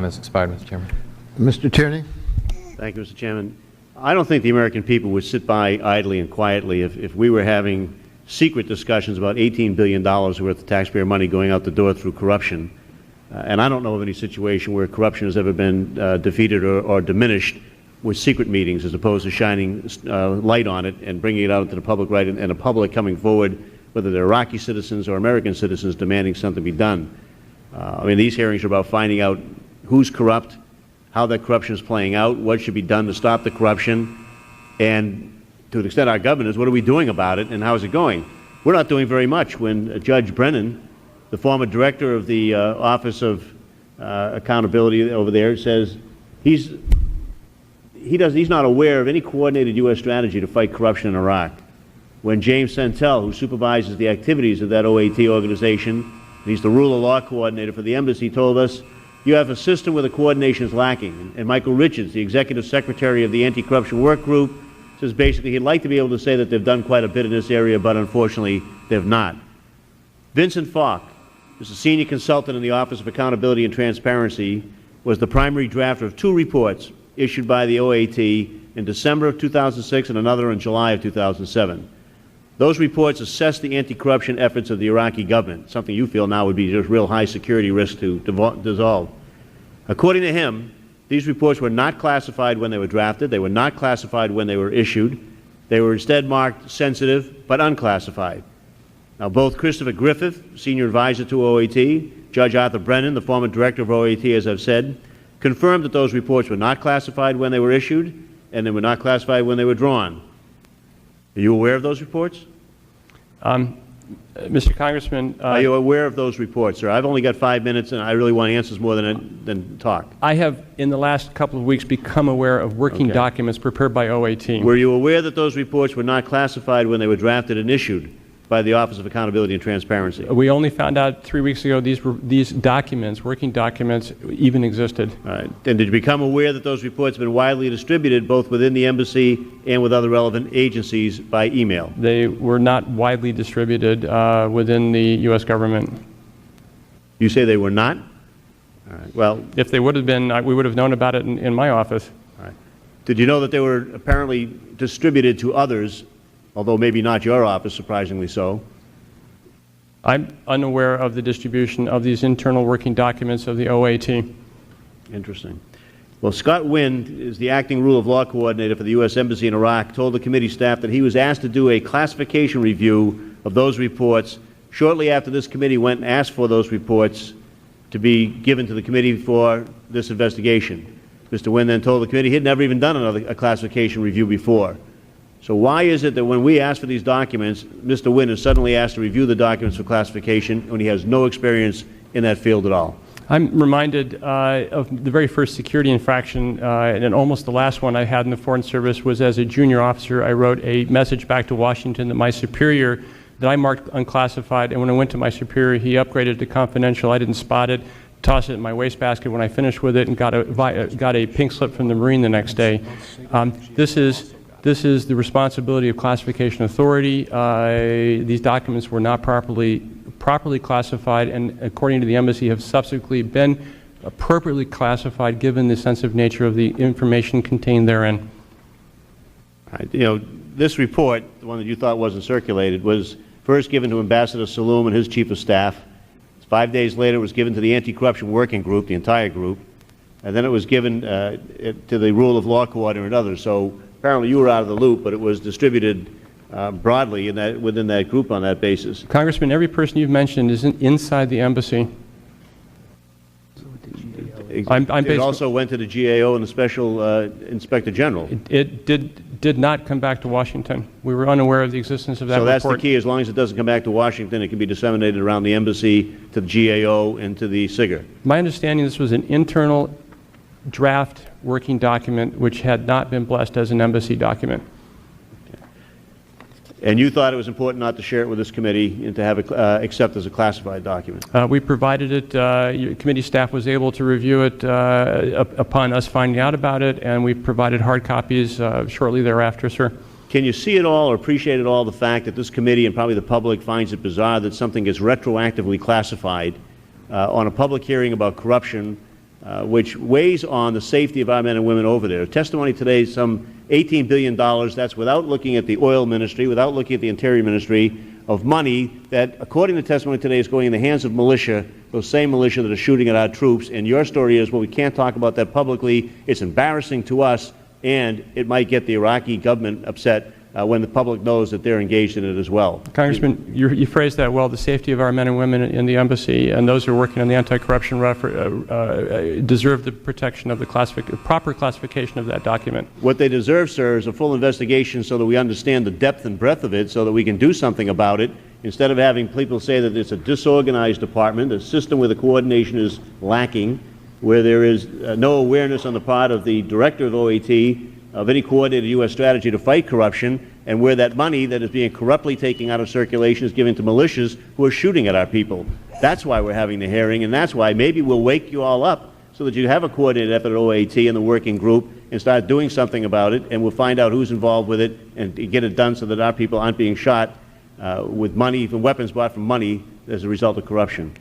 has expired, Mr. Chairman. Mr. Tierney. Thank you, Mr. Chairman. I don't think the American people would sit by idly and quietly if we were having secret discussions about $18 billion worth of taxpayer money going out the door through corruption. And I don't know of any situation where corruption has ever been defeated or diminished with secret meetings as opposed to shining light on it and bringing it out into the public, right, and the public coming forward, whether they're Iraqi citizens or American citizens, demanding something be done. I mean, these hearings are about finding out who's corrupt, how that corruption is playing out, what should be done to stop the corruption, and to the extent our government is, what are we doing about it and how is it going? We're not doing very much. When Judge Brennan, the former director of the Office of Accountability over there, says he's not aware of any coordinated U.S. strategy to fight corruption in Iraq. When James Santel, who supervises the activities of that OAT organization, and he's the rule of law coordinator for the embassy, told us, you have a system where the coordination is lacking. And Michael Richards, the executive secretary of the anti-corruption work group, says basically he'd like to be able to say that they've done quite a bit in this area, but unfortunately they've not. Vincent Falk, who's a senior consultant in the Office of Accountability and Transparency, was the primary drafter of 2 reports issued by the OAT in December of 2006 and another in July of 2007. Those reports assessed the anti-corruption efforts of the Iraqi government, something you feel now would be just real high security risk to dissolve. According to him, these reports were not classified when they were drafted. They were not classified when they were issued. They were instead marked sensitive but unclassified. Now, both Christopher Griffith, senior advisor to OAT, Judge Arthur Brennan, the former director of OAT, as I've said, confirmed that those reports were not classified when they were issued and they were not classified when they were drawn. Are you aware of those reports? Mr. Congressman, are you aware of those reports, sir? I've only got 5 minutes, and I really want answers more than talk. I have, in the last couple of weeks, become aware of working documents prepared by OAT. Were you aware that those reports were not classified when they were drafted and issued by the Office of Accountability and Transparency? We only found out 3 weeks ago these documents, working documents, even existed. All right. And did you become aware that those reports have been widely distributed both within the embassy and with other relevant agencies by email? They were not widely distributed within the U.S. government. You say they were not? All right. Well, if they would have been, we would have known about it in my office. All right. Did you know that they were apparently distributed to others, although maybe not your office, surprisingly so? I'm unaware of the distribution of these internal working documents of the OAT. Interesting. Well, Scott Wind is the acting rule of law coordinator for the U.S. Embassy in Iraq, told the committee staff that he was asked to do a classification review of those reports shortly after this committee went and asked for those reports to be given to the committee for this investigation. Mr. Wind then told the committee he had never even done a classification review before. So why is it that when we ask for these documents, Mr. Wind is suddenly asked to review the documents for classification when he has no experience in that field at all? I'm reminded of the very first security infraction, and almost the last one I had in the Foreign Service was as a junior officer. I wrote a message back to Washington that my superior, that I marked unclassified, and when I went to my superior, he upgraded to confidential. I didn't spot it, tossed it in my wastebasket when I finished with it, and got a pink slip from the Marine the next day. This is the responsibility of classification authority. These documents were not properly classified, and according to the embassy have subsequently been appropriately classified given the sensitive nature of the information contained therein. You know, this report, the one that you thought wasn't circulated, was first given to Ambassador Saloom and his chief of staff. 5 days later it was given to the anti-corruption working group, the entire group, and then it was given to the rule of law coordinator and others. So apparently you were out of the loop, but it was distributed broadly within that group on that basis. Congressman, every person you've mentioned is inside the embassy. It also went to the GAO and the Special Inspector General. It did not come back to Washington. We were unaware of the existence of that report. So that's the key. As long as it doesn't come back to Washington, it can be disseminated around the embassy, to the GAO, and to the SIGAR. My understanding, this was an internal draft working document which had not been blessed as an embassy document. And you thought it was important not to share it with this committee and to have it accept as a classified document? We provided it. Your committee staff was able to review it upon us finding out about it, and we provided hard copies shortly thereafter, sir. Can you see at all or appreciate at all the fact that this committee and probably the public finds it bizarre that something gets retroactively classified on a public hearing about corruption which weighs on the safety of our men and women over there. Testimony today is some $18 billion. That's without looking at the oil ministry, without looking at the interior ministry, of money that, according to testimony today, is going in the hands of militia, those same militia that are shooting at our troops. And your story is, well, we can't talk about that publicly. It's embarrassing to us, and it might get the Iraqi government upset when the public knows that they're engaged in it as well. Congressman, you phrased that well. The safety of our men and women in the embassy and those who are working on the anti-corruption deserve the protection of the proper classification of that document. What they deserve, sir, is a full investigation so that we understand the depth and breadth of it, so that we can do something about it, instead of having people say that it's a disorganized department, a system where the coordination is lacking, where there is no awareness on the part of the director of OAT of any coordinated U.S. strategy to fight corruption, and where that money that is being corruptly taken out of circulation is given to militias who are shooting at our people. That's why we're having the hearing, and that's why maybe we'll wake you all up so that you have a coordinated effort at OAT and the working group and start doing something about it, and we'll find out who's involved with it and get it done so that our people aren't being shot with money, weapons bought from money as a result of corruption.